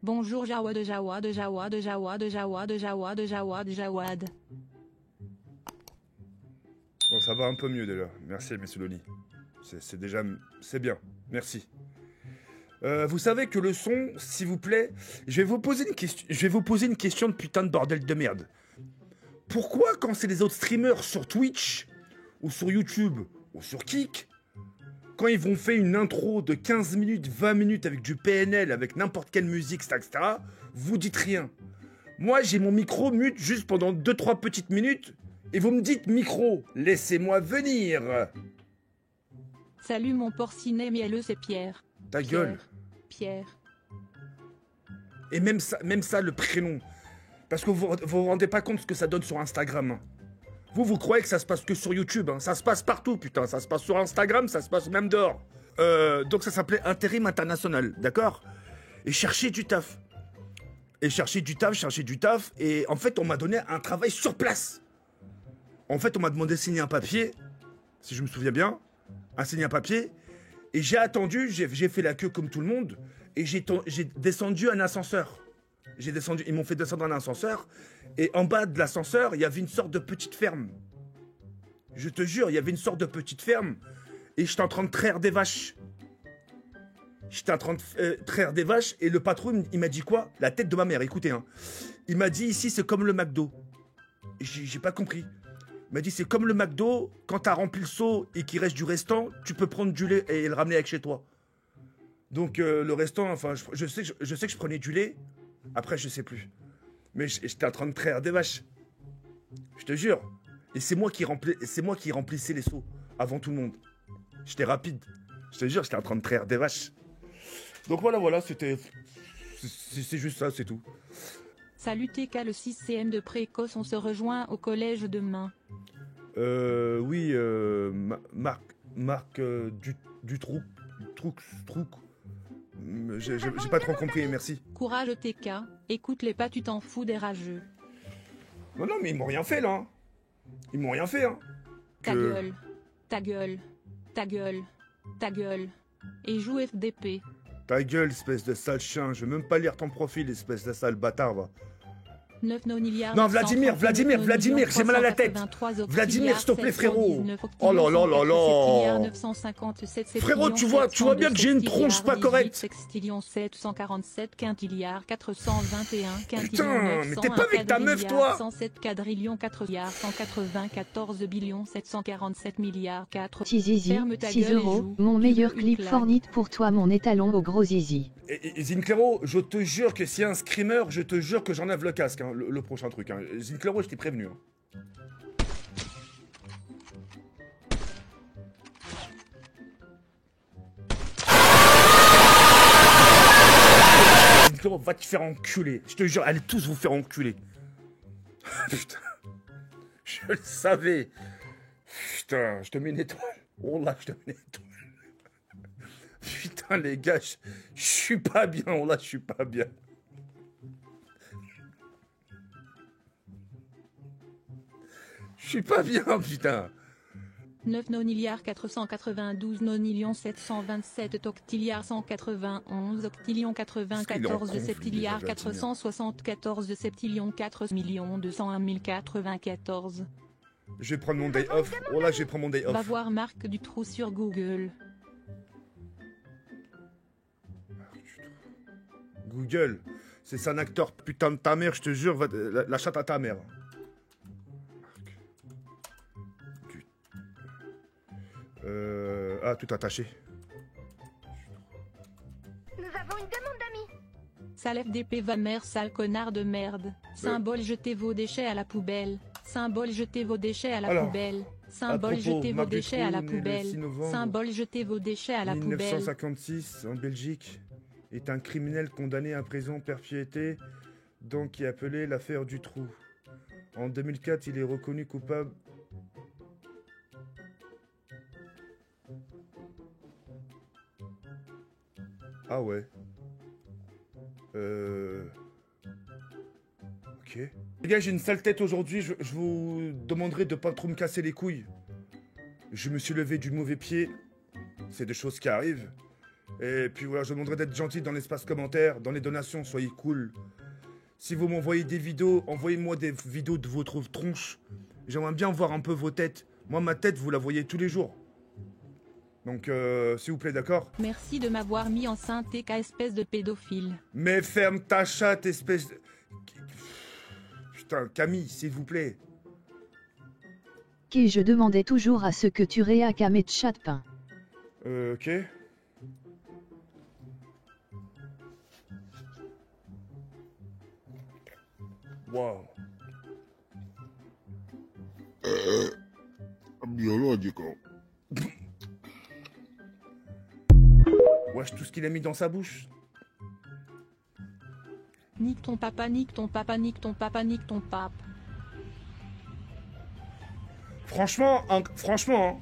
Bonjour Jawad, Jawad, Jawad, Jawad, Jawad, Jawad, Jawad, Jawad. Bon, ça va un peu mieux déjà. Merci, monsieur Loli. C'est déjà... C'est bien. Merci. Vous savez que le son, s'il vous plaît... Je vais vous poser une question de putain de bordel de merde. Pourquoi, quand c'est les autres streamers sur Twitch, ou sur YouTube, ou sur Kik, quand ils vont faire une intro de 15 minutes, 20 minutes avec du PNL, avec n'importe quelle musique, etc., vous dites rien. Moi, j'ai mon micro mute juste pendant 2-3 petites minutes, et vous me dites micro, laissez-moi venir. Salut mon porcinet mielleux, c'est Pierre. Ta gueule. Pierre. Et même ça, le prénom. Parce que vous vous rendez pas compte ce que ça donne sur Instagram. Vous croyez que ça se passe que sur YouTube, hein. Ça se passe partout, putain. Ça se passe sur Instagram, ça se passe même dehors. Donc ça s'appelait Intérim International, d'accord? Et chercher du taf. chercher du taf. Et en fait, on m'a donné un travail sur place. En fait, on m'a demandé de signer un papier, si je me souviens bien. Signer un papier. Et j'ai attendu, j'ai fait la queue comme tout le monde. Et j'ai descendu un ascenseur. Ils m'ont fait descendre un ascenseur. Et en bas de l'ascenseur, il y avait une sorte de petite ferme. Je te jure, il y avait une sorte de petite ferme. Et j'étais en train de traire des vaches. Et le patron, il m'a dit quoi? La tête de ma mère, écoutez. Hein. Il m'a dit, ici, c'est comme le McDo. J'ai pas compris. Il m'a dit, c'est comme le McDo, quand t'as rempli le seau et qu'il reste du restant, tu peux prendre du lait et le ramener avec chez toi. Donc, le restant, enfin, je sais que je prenais du lait. Après, je sais plus. Mais j'étais en train de traire des vaches. Je te jure. Et c'est moi qui remplissais les seaux avant tout le monde. J'étais rapide. Je te jure, j'étais en train de traire des vaches. Donc voilà, c'est juste ça, c'est tout. Salut TK, le 6CM de précoce, on se rejoint au collège demain. Oui, Marc Dutroux. J'ai pas trop compris, merci. Courage TK, écoute-les pas, tu t'en fous des rageux. Non, mais ils m'ont rien fait, là. Ils m'ont rien fait, hein. Ta gueule, ta gueule, ta gueule, ta gueule. Et joue FDP. Ta gueule, espèce de sale chien. Je veux même pas lire ton profil, espèce de sale bâtard, va. 9 noniliards. Non, Vladimir, j'ai mal à la tête. Vladimir, s'il te plaît, frérot. Oh là là là là. Frérot, tu vois bien que j'ai une tronche pas correcte. Sextillion 747 quintilliard 421 Putain, mais t'es pas avec ta meuf, toi. 107 quadrillion 4 milliards 194 billions 747 milliards 4. Zizi, 6 €, mon meilleur clip Fortnite pour toi, mon étalon au gros zizi. Et Zinclero, je te jure que s'il y a un screamer, je te jure que j'enlève le casque, hein, le prochain truc. Hein. Zinclero, je t'ai prévenu. Hein. Zinclero, va te faire enculer. Je te jure, allez tous vous faire enculer. Putain. Je le savais. Putain, je te mets une étoile. Oh là, je te mets une étoile. Putain, les gars, je suis pas bien. Oh là, je suis pas bien. Je suis pas bien, putain. 9 noniliards 492 nonillions 727 octiliards 191 octillions 94 septilliards 474 septillions 4 millions 201 094. Je vais prendre mon day off. Oh là, je vais prendre mon day off. Va voir Marc Dutroux sur Google. Google, c'est un acteur putain de ta mère, je te jure, va la chatte à ta mère. Ah, tout attaché. Nous avons une demande d'amis. Sale FDP va mère, sale connard de merde. Symbole, jetez vos déchets à la poubelle. Symbole, jetez vos déchets à la poubelle. Symbole, jetez vos déchets à la poubelle. Symbole, jetez vos déchets à la poubelle. 1956, en Belgique, est un criminel condamné à prison perpétuité, donc qui est appelé l'affaire Dutroux. En 2004, il est reconnu coupable. Ah ouais. Ok. Les gars, j'ai une sale tête aujourd'hui. Je vous demanderai de pas trop me casser les couilles. Je me suis levé du mauvais pied. C'est des choses qui arrivent. Et puis voilà, je demanderai d'être gentil dans l'espace commentaire, dans les donations, soyez cool. Si vous m'envoyez des vidéos, envoyez-moi des vidéos de votre tronche. J'aimerais bien voir un peu vos têtes. Moi, ma tête, vous la voyez tous les jours. Donc, s'il vous plaît, d'accord? Merci de m'avoir mis enceinte, TK, espèce de pédophile. Mais ferme ta chatte, espèce de... Putain, Camille, s'il vous plaît. Qui je demandais toujours à ce que tu réac à mes chat pain. Ok. Wow. Biologico. Wesh, tout ce qu'il a mis dans sa bouche. Nique ton papa, nique ton papa, nique ton papa, nique ton pape. Franchement, franchement,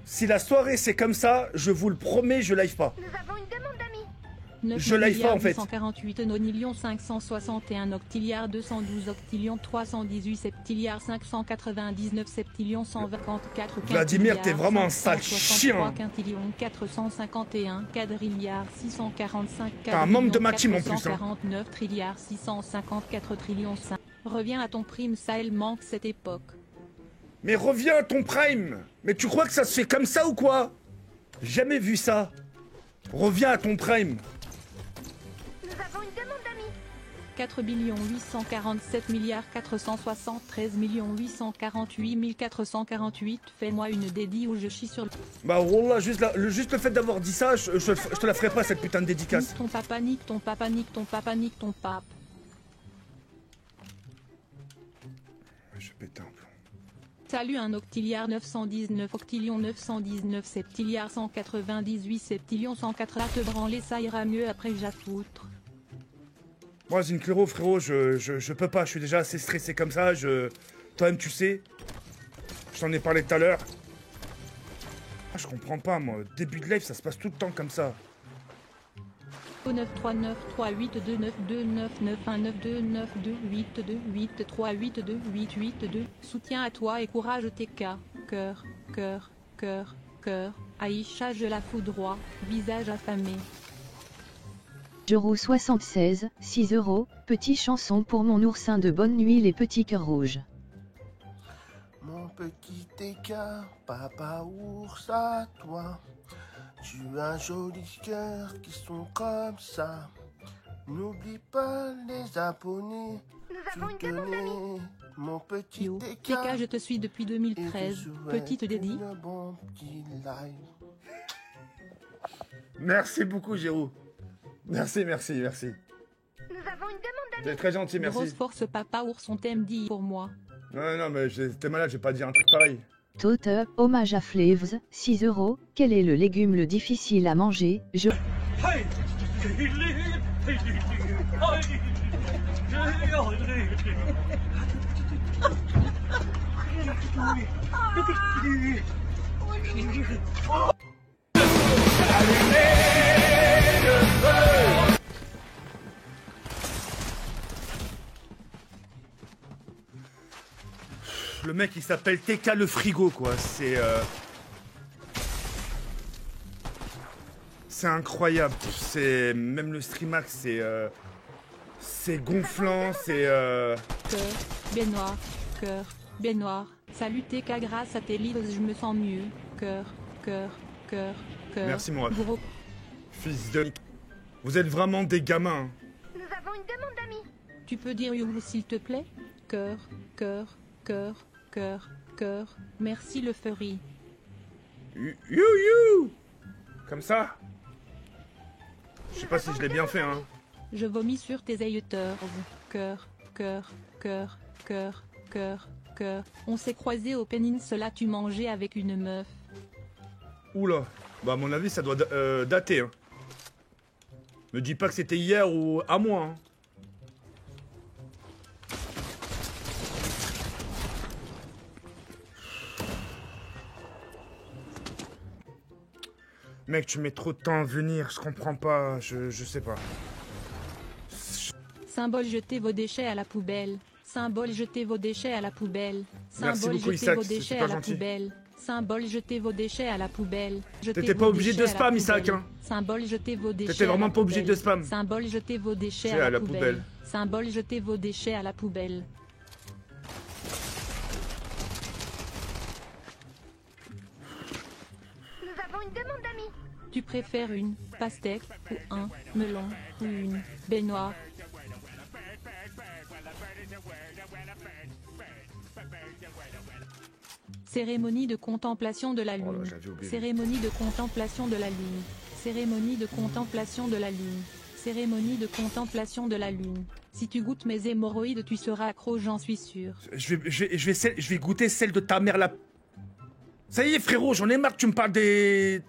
si la soirée c'est comme ça, je vous le promets, je live pas. Nous avons une demande d'amis. Je live pas en fait. 948 nonillions 561 octilliards 212 octillions 318 septilliards 599 septillions 124 Vladimir, t'es vraiment un sale chien. quintillions 451 quadrilliards 645 T'es un membre de ma team en plus. 449 trilliards 654 trillions 5. Reviens à ton prime, ça elle manque cette époque. Mais reviens à ton prime. Mais tu crois que ça se fait comme ça ou quoi? Jamais vu ça. Reviens à ton prime. Nous avons une demande d'amis. 4 847 473 848 448, fais-moi une dédie où je chie sur le... Bah wallah, juste le fait d'avoir dit ça, je te la ferai pas cette putain de dédicace. Nique ton papa, nique ton papa, nique ton papa, nique ton pape. Je pète un plomb. Salut un octilliard 919 octillion 919 septilliard 198 septillion 104 à te branler, ça ira mieux après que j'affoutre. Moi Zinclero frérot, je peux pas, je suis déjà assez stressé comme ça, toi-même tu sais. Je t'en ai parlé tout à l'heure. Ah, je comprends pas moi, début de live ça se passe tout le temps comme ça. 939 38 29 29 91 29 8 2 8 3 8 2 8 8 2. Soutien à toi et courage TK. Cœur, cœur, cœur, cœur. Aïcha, je la foudroie, visage affamé. Euro 76, 6 €, petit chanson pour mon oursin de bonne nuit les petits cœurs rouges. Mon petit écart, papa ours à toi. Tu as un joli cœur qui sont comme ça. N'oublie pas les abonnés. Nous avons une demande d'amis. Mon petit Yo, écart. TK, je te suis depuis 2013. Petite dédie. Bon petit live. Merci beaucoup Géraud. Merci. Nous avons une demande d'amis. T'es très gentil, merci. Grosse force papa ourson t'aime dit pour moi. Non, mais t'es malade, j'ai pas dit un truc pareil. Tote, hommage à Flavs, 6 €, quel est le légume le difficile à manger? Je... Le mec il s'appelle TK le frigo quoi, c'est incroyable, c'est même le streamax c'est gonflant, Cœur, baignoire, salut TK, grâce à tes livres je me sens mieux. Cœur. Merci mon ref. Gros. Fils de... Vous êtes vraiment des gamins. Nous avons une demande d'amis. Tu peux dire you s'il te plaît? Cœur. Merci le furry. You. Comme ça. Je sais pas si je l'ai bien fait hein. Je vomis sur tes haters. Cœur. On s'est croisés au Peninsula, tu mangeais avec une meuf. Oula. Bah à mon avis ça doit dater hein. Me dis pas que c'était hier ou à moi hein. Mec, tu mets trop de temps à venir, je comprends pas, je sais pas. Symbole, jetez vos déchets à la poubelle. Symbole, jetez vos déchets à la poubelle. Merci Symbole, beaucoup, jetez Isaac, vos c'est déchets super à la gentil. poubelle. Symbole jetez vos déchets à la poubelle. T'étais pas obligé de spam, Isaac, hein. Symbole jetez vos déchets. T'étais vraiment pas obligé de spam. Symbole jetez vos déchets à la poubelle. Symbole jetez vos déchets à la poubelle. Nous avons une demande d'amis. Tu préfères une pastèque ou un melon ou une baignoire? Cérémonie de contemplation de la lune. Oh là, j'avais oublié. Cérémonie de contemplation de la lune. Cérémonie de contemplation de la lune. Cérémonie de contemplation de la lune. Si tu goûtes mes hémorroïdes, tu seras accro, j'en suis sûr. Je vais goûter celle de ta mère là. Ça y est, frérot, j'en ai marre que tu me parles des...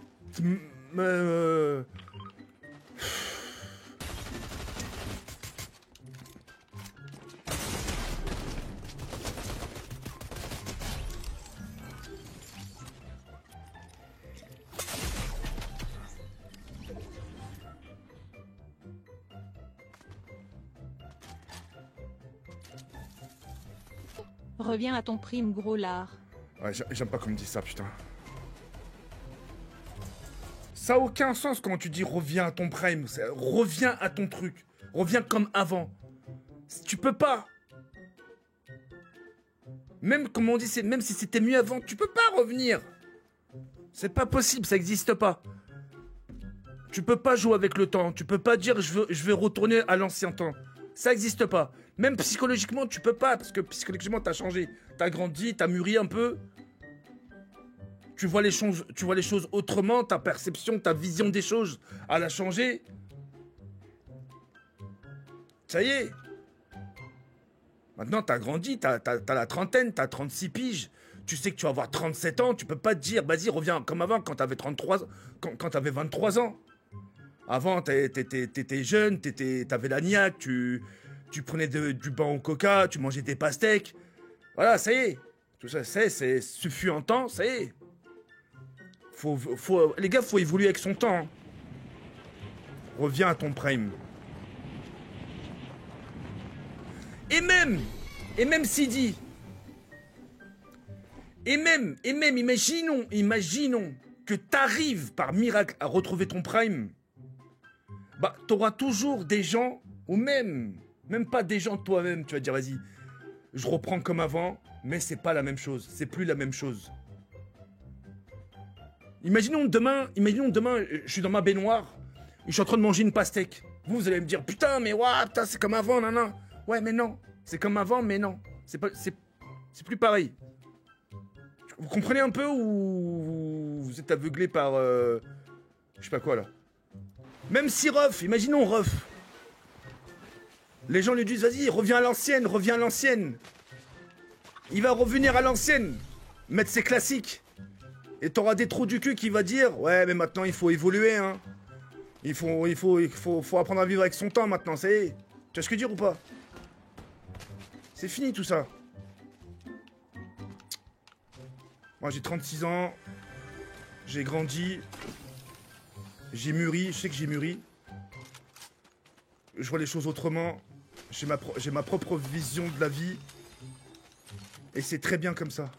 Reviens à ton prime, gros lard. Ouais, j'aime pas qu'on me dise ça, putain. Ça a aucun sens quand tu dis reviens à ton prime. Reviens à ton truc. Reviens comme avant. Tu peux pas. Même comme on dit, même si c'était mieux avant, tu peux pas revenir. C'est pas possible, ça existe pas. Tu peux pas jouer avec le temps. Tu peux pas dire je vais retourner à l'ancien temps. Ça existe pas. Même psychologiquement, tu peux pas, parce que psychologiquement, t'as changé. T'as grandi, t'as mûri un peu. Tu vois les choses autrement, ta perception, ta vision des choses, elle a changé. Ça y est. Maintenant, t'as grandi, t'as la trentaine, t'as 36 piges. Tu sais que tu vas avoir 37 ans, tu peux pas te dire, vas-y, reviens comme avant, quand t'avais 33 ans, quand t'avais 23 ans. Avant, t'étais jeune, t'avais la niaque, tu prenais du banc au coca, tu mangeais des pastèques. Voilà, ça y est. Tout ça, ce fut un temps, ça y est. Les gars, faut évoluer avec son temps. Hein. Reviens à ton prime. Et même Sidi. Et même, imaginons que t'arrives par miracle à retrouver ton prime. Bah, t'auras toujours des gens, ou même pas des gens toi-même, tu vas dire, vas-y, je reprends comme avant, mais c'est pas la même chose, c'est plus la même chose. Imaginons demain, je suis dans ma baignoire, je suis en train de manger une pastèque. Vous allez me dire, putain, mais ouais, putain, c'est comme avant, nan. Ouais, mais non, c'est comme avant, mais non, c'est plus pareil. Vous comprenez un peu ou vous êtes aveuglé par, je sais pas quoi là. Même si Ruff, imaginons Ruff. Les gens lui disent, vas-y, reviens à l'ancienne. Il va revenir à l'ancienne, mettre ses classiques. Et t'auras des trous du cul qui va dire, ouais, mais maintenant il faut évoluer, hein. Il faut apprendre à vivre avec son temps maintenant, ça y est. Tu vois ce que je veux dire ou pas? C'est fini tout ça. Moi j'ai 36 ans, j'ai grandi, j'ai mûri, je sais que j'ai mûri. Je vois les choses autrement, j'ai ma propre vision de la vie. Et c'est très bien comme ça.